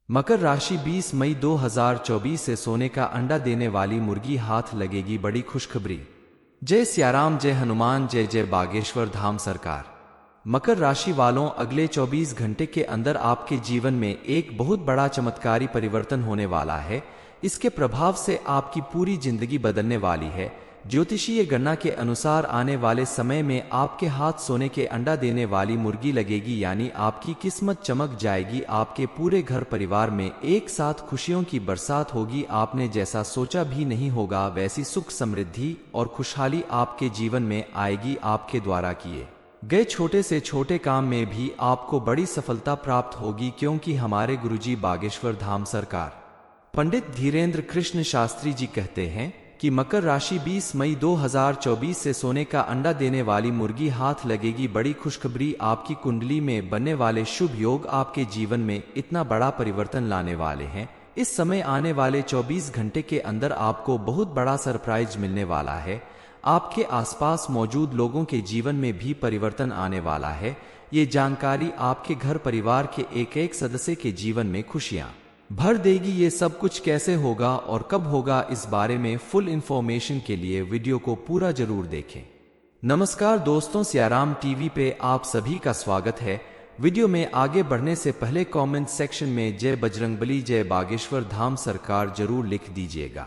मकर राशि 20 मई 2024 से सोने का अंडा देने वाली मुर्गी हाथ लगेगी बड़ी खुशखबरी। जय सियाराम, जय हनुमान, जय जय बागेश्वर धाम सरकार। मकर राशि वालों, अगले 24 घंटे के अंदर आपके जीवन में एक बहुत बड़ा चमत्कारी परिवर्तन होने वाला है। इसके प्रभाव से आपकी पूरी जिंदगी बदलने वाली है। ज्योतिषीय गणना के अनुसार आने वाले समय में आपके हाथ सोने के अंडा देने वाली मुर्गी लगेगी, यानी आपकी किस्मत चमक जाएगी। आपके पूरे घर परिवार में एक साथ खुशियों की बरसात होगी। आपने जैसा सोचा भी नहीं होगा वैसी सुख, समृद्धि और खुशहाली आपके जीवन में आएगी। आपके द्वारा किए गए छोटे से छोटे काम में भी आपको बड़ी सफलता प्राप्त होगी, क्योंकि हमारे गुरुजी बागेश्वर धाम सरकार पंडित धीरेन्द्र कृष्ण शास्त्री जी कहते हैं कि मकर राशि 20 मई 2024 से सोने का अंडा देने वाली मुर्गी हाथ लगेगी बड़ी खुशखबरी। आपकी कुंडली में बनने वाले शुभ योग आपके जीवन में इतना बड़ा परिवर्तन लाने वाले हैं। इस समय आने वाले 24 घंटे के अंदर आपको बहुत बड़ा सरप्राइज मिलने वाला है। आपके आसपास मौजूद लोगों के जीवन में भी परिवर्तन आने वाला है। ये जानकारी आपके घर परिवार के एक एक सदस्य के जीवन में खुशियां भर देगी। ये सब कुछ कैसे होगा और कब होगा, इस बारे में फुल इंफॉर्मेशन के लिए वीडियो को पूरा जरूर देखें। नमस्कार दोस्तों, सियाराम टीवी पे आप सभी का स्वागत है। वीडियो में आगे बढ़ने से पहले कमेंट सेक्शन में जय बजरंगबली, जय बागेश्वर धाम सरकार जरूर लिख दीजिएगा।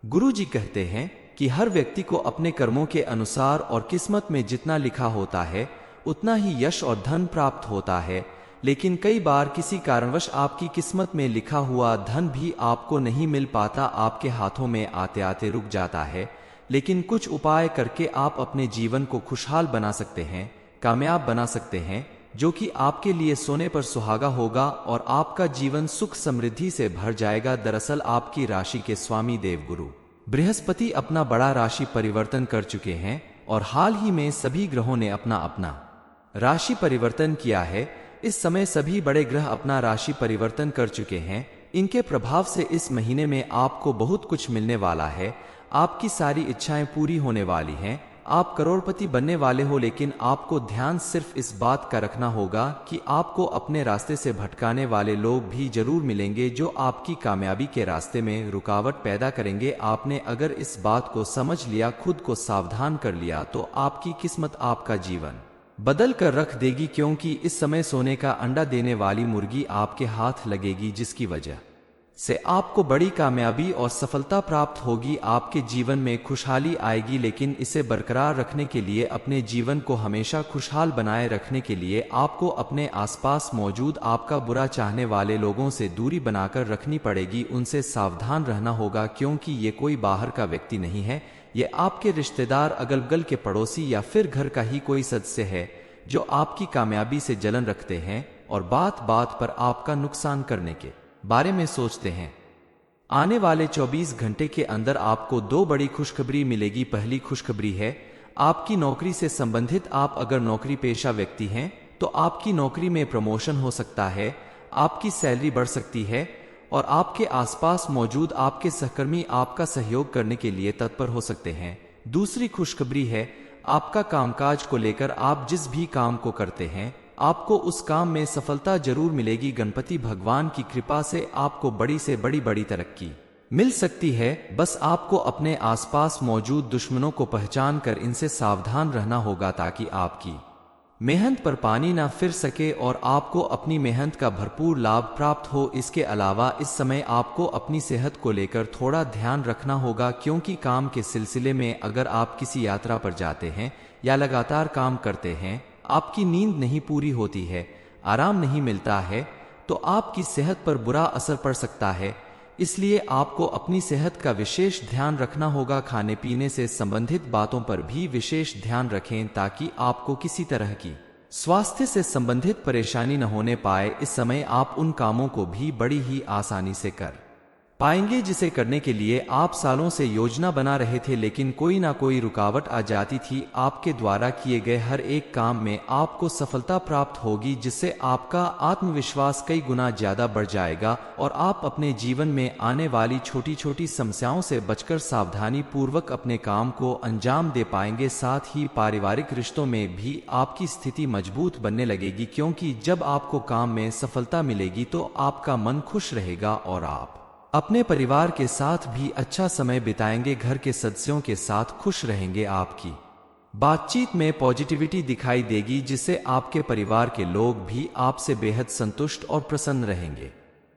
गुरु जी कहते हैं कि हर व्यक्ति को अपने कर्मों के अनुसार और किस्मत में जितना लिखा होता है उतना ही यश और धन प्राप्त होता है। लेकिन कई बार किसी कारणवश आपकी किस्मत में लिखा हुआ धन भी आपको नहीं मिल पाता, आपके हाथों में आते आते रुक जाता है। लेकिन कुछ उपाय करके आप अपने जीवन को खुशहाल बना सकते हैं, कामयाब बना सकते हैं, जो कि आपके लिए सोने पर सुहागा होगा और आपका जीवन सुख समृद्धि से भर जाएगा। दरअसल आपकी राशि के स्वामी देवगुरु बृहस्पति अपना बड़ा राशि परिवर्तन कर चुके हैं और हाल ही में सभी ग्रहों ने अपना अपना राशि परिवर्तन किया है। इस समय सभी बड़े ग्रह अपना राशि परिवर्तन कर चुके हैं। इनके प्रभाव से इस महीने में आपको बहुत कुछ मिलने वाला है। आपकी सारी इच्छाएं पूरी होने वाली हैं। आप करोड़पति बनने वाले हो, लेकिन आपको ध्यान सिर्फ इस बात का रखना होगा कि आपको अपने रास्ते से भटकाने वाले लोग भी जरूर मिलेंगे, जो आपकी कामयाबी के रास्ते में रुकावट पैदा करेंगे। आपने अगर इस बात को समझ लिया, खुद को सावधान कर लिया, तो आपकी किस्मत आपका जीवन बदल कर रख देगी, क्योंकि इस समय सोने का अंडा देने वाली मुर्गी आपके हाथ लगेगी, जिसकी वजह से आपको बड़ी कामयाबी और सफलता प्राप्त होगी। आपके जीवन में खुशहाली आएगी, लेकिन इसे बरकरार रखने के लिए, अपने जीवन को हमेशा खुशहाल बनाए रखने के लिए आपको अपने आसपास मौजूद आपका बुरा चाहने वाले लोगों से दूरी बनाकर रखनी पड़ेगी। उनसे सावधान रहना होगा, क्योंकि ये कोई बाहर का व्यक्ति नहीं है। ये आपके रिश्तेदार, अगल बगल के पड़ोसी या फिर घर का ही कोई सदस्य है, जो आपकी कामयाबी से जलन रखते हैं और बात बात पर आपका नुकसान करने के बारे में सोचते हैं। आने वाले 24 घंटे के अंदर आपको दो बड़ी खुशखबरी मिलेगी। पहली खुशखबरी है आपकी नौकरी से संबंधित। आप अगर नौकरी पेशा व्यक्ति हैं तो आपकी नौकरी में प्रमोशन हो सकता है, आपकी सैलरी बढ़ सकती है और आपके आसपास मौजूद आपके सहकर्मी आपका सहयोग करने के लिए तत्पर हो सकते हैं। दूसरी खुशखबरी है आपका कामकाज को लेकर। आप जिस भी काम को करते हैं आपको उस काम में सफलता जरूर मिलेगी। गणपति भगवान की कृपा से आपको बड़ी से बड़ी तरक्की मिल सकती है। बस आपको अपने आसपास मौजूद दुश्मनों को पहचान कर इनसे सावधान रहना होगा, ताकि आपकी मेहनत पर पानी ना फिर सके और आपको अपनी मेहनत का भरपूर लाभ प्राप्त हो। इसके अलावा इस समय आपको अपनी सेहत को लेकर थोड़ा ध्यान रखना होगा, क्योंकि काम के सिलसिले में अगर आप किसी यात्रा पर जाते हैं या लगातार काम करते हैं, आपकी नींद नहीं पूरी होती है, आराम नहीं मिलता है, तो आपकी सेहत पर बुरा असर पड़ सकता है। इसलिए आपको अपनी सेहत का विशेष ध्यान रखना होगा। खाने पीने से संबंधित बातों पर भी विशेष ध्यान रखें, ताकि आपको किसी तरह की स्वास्थ्य से संबंधित परेशानी न होने पाए। इस समय आप उन कामों को भी बड़ी ही आसानी से कर पाएंगे, जिसे करने के लिए आप सालों से योजना बना रहे थे, लेकिन कोई ना कोई रुकावट आ जाती थी। आपके द्वारा किए गए हर एक काम में आपको सफलता प्राप्त होगी, जिससे आपका आत्मविश्वास कई गुना ज्यादा बढ़ जाएगा और आप अपने जीवन में आने वाली छोटी छोटी समस्याओं से बचकर सावधानी पूर्वक अपने काम को अंजाम दे पाएंगे। साथ ही पारिवारिक रिश्तों में भी आपकी स्थिति मजबूत बनने लगेगी, क्योंकि जब आपको काम में सफलता मिलेगी तो आपका मन खुश रहेगा और आप अपने परिवार के साथ भी अच्छा समय बिताएंगे, घर के सदस्यों के साथ खुश रहेंगे। आपकी बातचीत में पॉजिटिविटी दिखाई देगी, जिससे आपके परिवार के लोग भी आपसे बेहद संतुष्ट और प्रसन्न रहेंगे।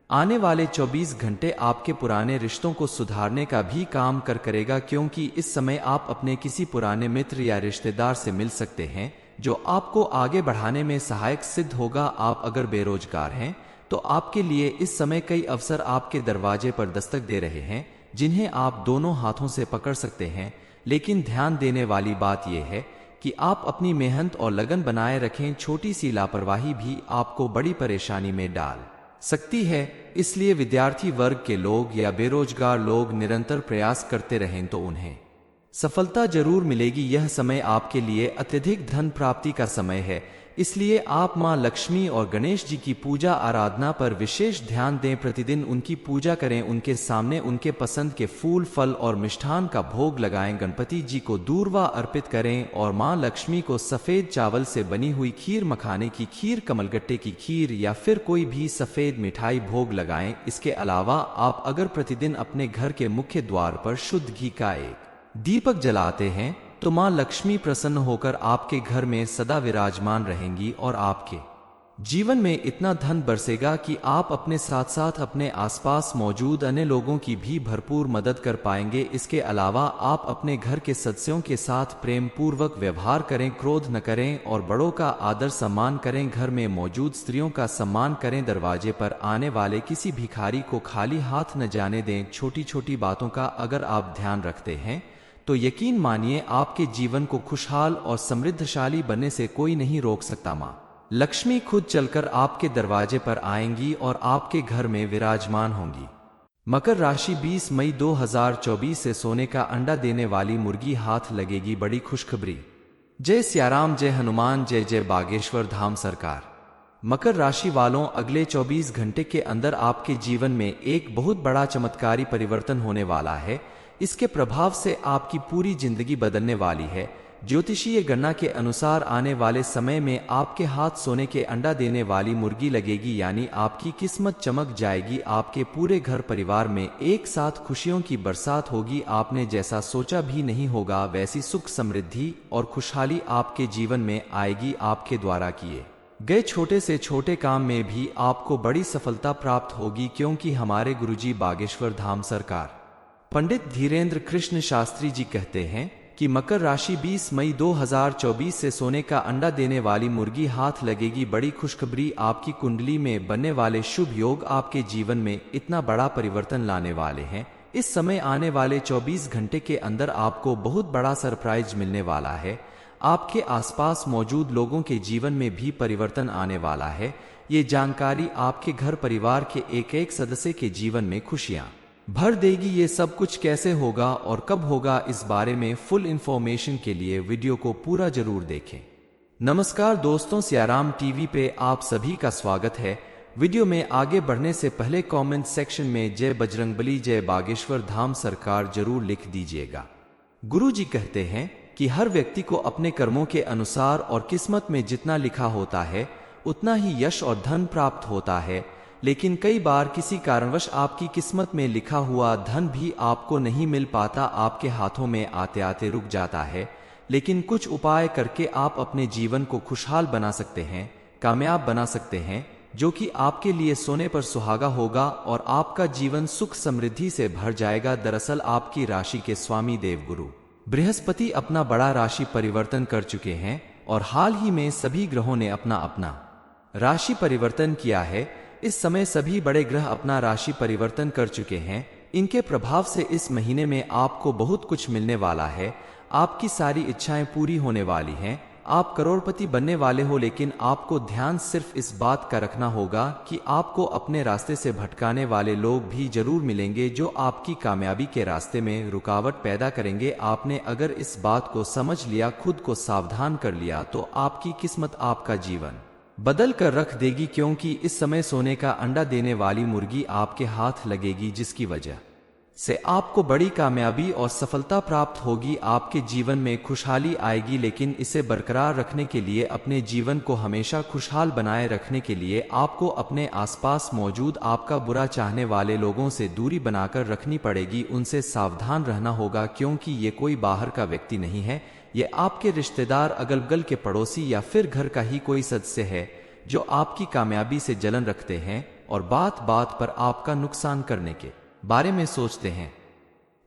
आने वाले 24 घंटे आपके पुराने रिश्तों को सुधारने का भी काम करेगा, क्योंकि इस समय आप अपने किसी पुराने मित्र या रिश्तेदार से मिल सकते हैं, जो आपको आगे बढ़ाने में सहायक सिद्ध होगा। आप अगर बेरोजगार हैं तो आपके लिए इस समय कई अवसर आपके दरवाजे पर दस्तक दे रहे हैं, जिन्हें आप दोनों हाथों से पकड़ सकते हैं। लेकिन ध्यान देने वाली बात यह है कि आप अपनी मेहनत और लगन बनाए रखें। छोटी सी लापरवाही भी आपको बड़ी परेशानी में डाल सकती है, इसलिए विद्यार्थी वर्ग के लोग या बेरोजगार लोग निरंतर प्रयास करते रहें तो उन्हें सफलता जरूर मिलेगी। यह समय आपके लिए अत्यधिक धन प्राप्ति का समय है, इसलिए आप मां लक्ष्मी और गणेश जी की पूजा आराधना पर विशेष ध्यान दें। प्रतिदिन उनकी पूजा करें, उनके सामने उनके पसंद के फूल, फल और मिष्ठान का भोग लगाएं। गणपति जी को दूर्वा अर्पित करें और मां लक्ष्मी को सफेद चावल से बनी हुई खीर, मखाने की खीर, कमलगट्टे की खीर या फिर कोई भी सफेद मिठाई भोग लगाएं। इसके अलावा आप अगर प्रतिदिन अपने घर के मुख्य द्वार पर शुद्ध घी का एक दीपक जलाते हैं तो मां लक्ष्मी प्रसन्न होकर आपके घर में सदा विराजमान रहेंगी और आपके जीवन में इतना धन बरसेगा कि आप अपने साथ साथ अपने आसपास मौजूद अन्य लोगों की भी भरपूर मदद कर पाएंगे। इसके अलावा आप अपने घर के सदस्यों के साथ प्रेम पूर्वक व्यवहार करें, क्रोध न करें और बड़ों का आदर सम्मान करें। घर में मौजूद स्त्रियों का सम्मान करें। दरवाजे पर आने वाले किसी भिखारी को खाली हाथ न जाने दें। छोटी छोटी बातों का अगर आप ध्यान रखते हैं तो यकीन मानिए आपके जीवन को खुशहाल और समृद्धशाली बनने से कोई नहीं रोक सकता। मां लक्ष्मी खुद चलकर आपके दरवाजे पर आएंगी और आपके घर में विराजमान होंगी। मकर राशि 20 मई 2024 से सोने का अंडा देने वाली मुर्गी हाथ लगेगी, बड़ी खुशखबरी। जय सियाराम, जय हनुमान, जय जय बागेश्वर धाम सरकार। मकर राशि वालों, अगले 24 घंटे के अंदर आपके जीवन में एक बहुत बड़ा चमत्कारी परिवर्तन होने वाला है। इसके प्रभाव से आपकी पूरी जिंदगी बदलने वाली है। ज्योतिषीय गणना के अनुसार आने वाले समय में आपके हाथ सोने के अंडा देने वाली मुर्गी लगेगी, यानी आपकी किस्मत चमक जाएगी। आपके पूरे घर परिवार में एक साथ खुशियों की बरसात होगी। आपने जैसा सोचा भी नहीं होगा वैसी सुख, समृद्धि और खुशहाली आपके जीवन में आएगी। आपके द्वारा किए गए छोटे से छोटे काम में भी आपको बड़ी सफलता प्राप्त होगी, क्योंकि हमारे गुरुजी बागेश्वर धाम सरकार पंडित धीरेन्द्र कृष्ण शास्त्री जी कहते हैं कि मकर राशि 20 मई 2024 से सोने का अंडा देने वाली मुर्गी हाथ लगेगी, बड़ी खुशखबरी। आपकी कुंडली में बनने वाले शुभ योग आपके जीवन में इतना बड़ा परिवर्तन लाने वाले हैं। इस समय आने वाले 24 घंटे के अंदर आपको बहुत बड़ा सरप्राइज मिलने वाला है। आपके आसपास मौजूद लोगों के जीवन में भी परिवर्तन आने वाला है। ये जानकारी आपके घर परिवार के एक एक सदस्य के जीवन में खुशियां भर देगी। ये सब कुछ कैसे होगा और कब होगा, इस बारे में फुल इंफॉर्मेशन के लिए वीडियो को पूरा जरूर देखें। नमस्कार दोस्तों, सियाराम टीवी पे आप सभी का स्वागत है। वीडियो में आगे बढ़ने से पहले कमेंट सेक्शन में जय बजरंगबली, जय बागेश्वर धाम सरकार जरूर लिख दीजिएगा। गुरु जी कहते हैं कि हर व्यक्ति को अपने कर्मों के अनुसार और किस्मत में जितना लिखा होता है उतना ही यश और धन प्राप्त होता है, लेकिन कई बार किसी कारणवश आपकी किस्मत में लिखा हुआ धन भी आपको नहीं मिल पाता, आपके हाथों में आते आते रुक जाता है। लेकिन कुछ उपाय करके आप अपने जीवन को खुशहाल बना सकते हैं, कामयाब बना सकते हैं, जो कि आपके लिए सोने पर सुहागा होगा और आपका जीवन सुख समृद्धि से भर जाएगा। दरअसल आपकी राशि के स्वामी देवगुरु बृहस्पति अपना बड़ा राशि परिवर्तन कर चुके हैं और हाल ही में सभी ग्रहों ने अपना अपना राशि परिवर्तन किया है। इस समय सभी बड़े ग्रह अपना राशि परिवर्तन कर चुके हैं। इनके प्रभाव से इस महीने में आपको बहुत कुछ मिलने वाला है। आपकी सारी इच्छाएं पूरी होने वाली हैं। आप करोड़पति बनने वाले हो, लेकिन आपको ध्यान सिर्फ इस बात का रखना होगा कि आपको अपने रास्ते से भटकाने वाले लोग भी जरूर मिलेंगे जो आपकी कामयाबी के रास्ते में रुकावट पैदा करेंगे। आपने अगर इस बात को समझ लिया, खुद को सावधान कर लिया, तो आपकी किस्मत आपका जीवन बदल कर रख देगी, क्योंकि इस समय सोने का अंडा देने वाली मुर्गी आपके हाथ लगेगी, जिसकी वजह से आपको बड़ी कामयाबी और सफलता प्राप्त होगी। आपके जीवन में खुशहाली आएगी, लेकिन इसे बरकरार रखने के लिए, अपने जीवन को हमेशा खुशहाल बनाए रखने के लिए आपको अपने आसपास मौजूद आपका बुरा चाहने वाले लोगों से दूरी बनाकर रखनी पड़ेगी। उनसे सावधान रहना होगा, क्योंकि ये कोई बाहर का व्यक्ति नहीं है, ये आपके रिश्तेदार, अगल बगल के पड़ोसी या फिर घर का ही कोई सदस्य है जो आपकी कामयाबी से जलन रखते हैं और बात बात पर आपका नुकसान करने के बारे में सोचते हैं।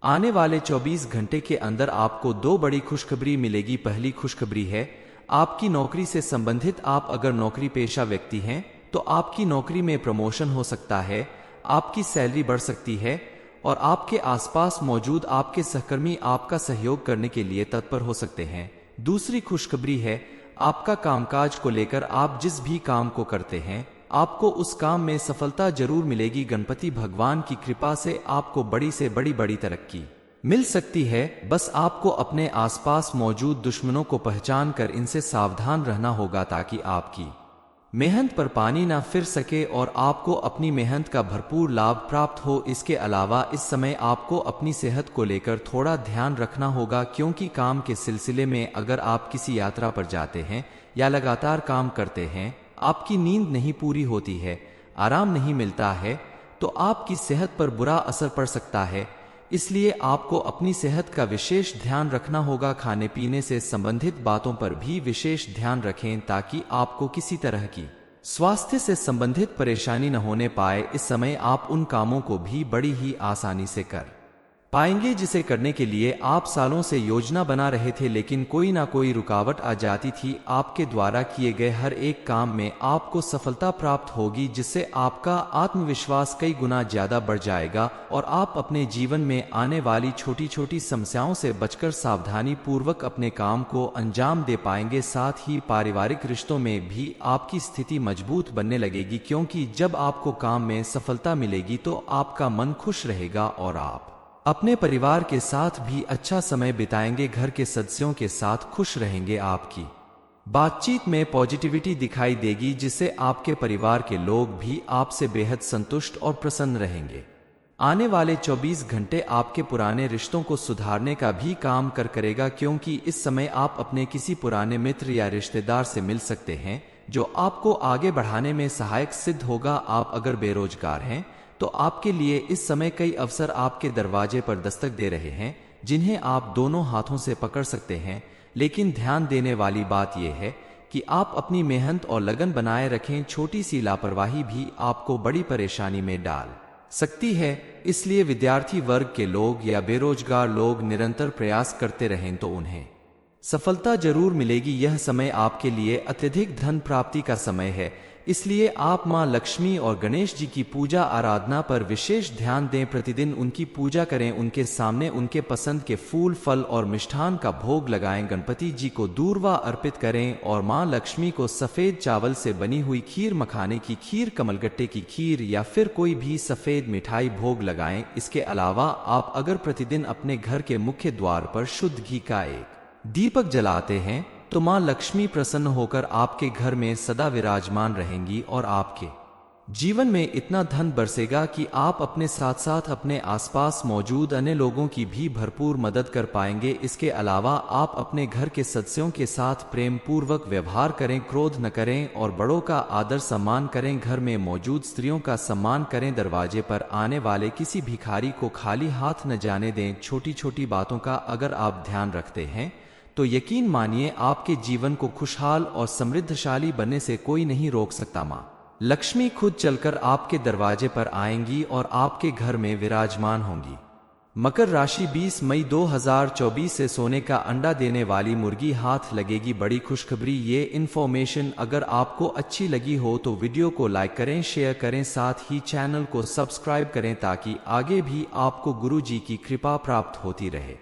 आने वाले 24 घंटे के अंदर आपको दो बड़ी खुशखबरी मिलेगी। पहली खुशखबरी है आपकी नौकरी से संबंधित। आप अगर नौकरी पेशा व्यक्ति हैं तो आपकी नौकरी में प्रमोशन हो सकता है, आपकी सैलरी बढ़ सकती है और आपके आसपास मौजूद आपके सहकर्मी आपका सहयोग करने के लिए तत्पर हो सकते हैं। दूसरी खुशखबरी है आपका कामकाज को लेकर, आप जिस भी काम को करते हैं आपको उस काम में सफलता जरूर मिलेगी। गणपति भगवान की कृपा से आपको बड़ी से बड़ी तरक्की मिल सकती है। बस आपको अपने आसपास मौजूद दुश्मनों को पहचान कर इनसे सावधान रहना होगा, ताकि आपकी मेहनत पर पानी ना फिर सके और आपको अपनी मेहनत का भरपूर लाभ प्राप्त हो। इसके अलावा इस समय आपको अपनी सेहत को लेकर थोड़ा ध्यान रखना होगा, क्योंकि काम के सिलसिले में अगर आप किसी यात्रा पर जाते हैं या लगातार काम करते हैं, आपकी नींद नहीं पूरी होती है, आराम नहीं मिलता है, तो आपकी सेहत पर बुरा असर पड़ सकता है। इसलिए आपको अपनी सेहत का विशेष ध्यान रखना होगा। खाने पीने से संबंधित बातों पर भी विशेष ध्यान रखें, ताकि आपको किसी तरह की स्वास्थ्य से संबंधित परेशानी न होने पाए। इस समय आप उन कामों को भी बड़ी ही आसानी से कर पाएंगे जिसे करने के लिए आप सालों से योजना बना रहे थे, लेकिन कोई ना कोई रुकावट आ जाती थी। आपके द्वारा किए गए हर एक काम में आपको सफलता प्राप्त होगी, जिससे आपका आत्मविश्वास कई गुना ज्यादा बढ़ जाएगा और आप अपने जीवन में आने वाली छोटी छोटी समस्याओं से बचकर सावधानी पूर्वक अपने काम को अंजाम दे पाएंगे। साथ ही पारिवारिक रिश्तों में भी आपकी स्थिति मजबूत बनने लगेगी, क्योंकि जब आपको काम में सफलता मिलेगी तो आपका मन खुश रहेगा और आप अपने परिवार के साथ भी अच्छा समय बिताएंगे, घर के सदस्यों के साथ खुश रहेंगे। आपकी बातचीत में पॉजिटिविटी दिखाई देगी, जिससे आपके परिवार के लोग भी आपसे बेहद संतुष्ट और प्रसन्न रहेंगे। आने वाले 24 घंटे आपके पुराने रिश्तों को सुधारने का भी काम करेगा, क्योंकि इस समय आप अपने किसी पुराने मित्र या रिश्तेदार से मिल सकते हैं जो आपको आगे बढ़ाने में सहायक सिद्ध होगा। आप अगर बेरोजगार हैं तो आपके लिए इस समय कई अवसर आपके दरवाजे पर दस्तक दे रहे हैं, जिन्हें आप दोनों हाथों से पकड़ सकते हैं। लेकिन ध्यान देने वाली बात यह है कि आप अपनी मेहनत और लगन बनाए रखें। छोटी सी लापरवाही भी आपको बड़ी परेशानी में डाल सकती है। इसलिए विद्यार्थी वर्ग के लोग या बेरोजगार लोग निरंतर प्रयास करते रहें तो उन्हें सफलता जरूर मिलेगी। यह समय आपके लिए अत्यधिक धन प्राप्ति का समय है, इसलिए आप मां लक्ष्मी और गणेश जी की पूजा आराधना पर विशेष ध्यान दें। प्रतिदिन उनकी पूजा करें, उनके सामने उनके पसंद के फूल, फल और मिष्ठान का भोग लगाएं। गणपति जी को दूर्वा अर्पित करें और मां लक्ष्मी को सफेद चावल से बनी हुई खीर, मखाने की खीर, कमलगट्टे की खीर या फिर कोई भी सफेद मिठाई भोग लगाएं। इसके अलावा आप अगर प्रतिदिन अपने घर के मुख्य द्वार पर शुद्ध घी का एक दीपक जलाते हैं तो मां लक्ष्मी प्रसन्न होकर आपके घर में सदा विराजमान रहेंगी और आपके जीवन में इतना धन बरसेगा कि आप अपने साथ साथ अपने आसपास मौजूद अन्य लोगों की भी भरपूर मदद कर पाएंगे। इसके अलावा आप अपने घर के सदस्यों के साथ प्रेम पूर्वक व्यवहार करें, क्रोध न करें और बड़ों का आदर सम्मान करें। घर में मौजूद स्त्रियों का सम्मान करें। दरवाजे पर आने वाले किसी भिखारी को खाली हाथ न जाने दें। छोटी छोटी बातों का अगर आप ध्यान रखते हैं तो यकीन मानिए आपके जीवन को खुशहाल और समृद्धशाली बनने से कोई नहीं रोक सकता। मां लक्ष्मी खुद चलकर आपके दरवाजे पर आएंगी और आपके घर में विराजमान होंगी। मकर राशि 20 मई 2024 से सोने का अंडा देने वाली मुर्गी हाथ लगेगी। बड़ी खुशखबरी। ये इन्फॉर्मेशन अगर आपको अच्छी लगी हो तो वीडियो को लाइक करें, शेयर करें, साथ ही चैनल को सब्सक्राइब करें, ताकि आगे भी आपको गुरु जी की कृपा प्राप्त होती रहे।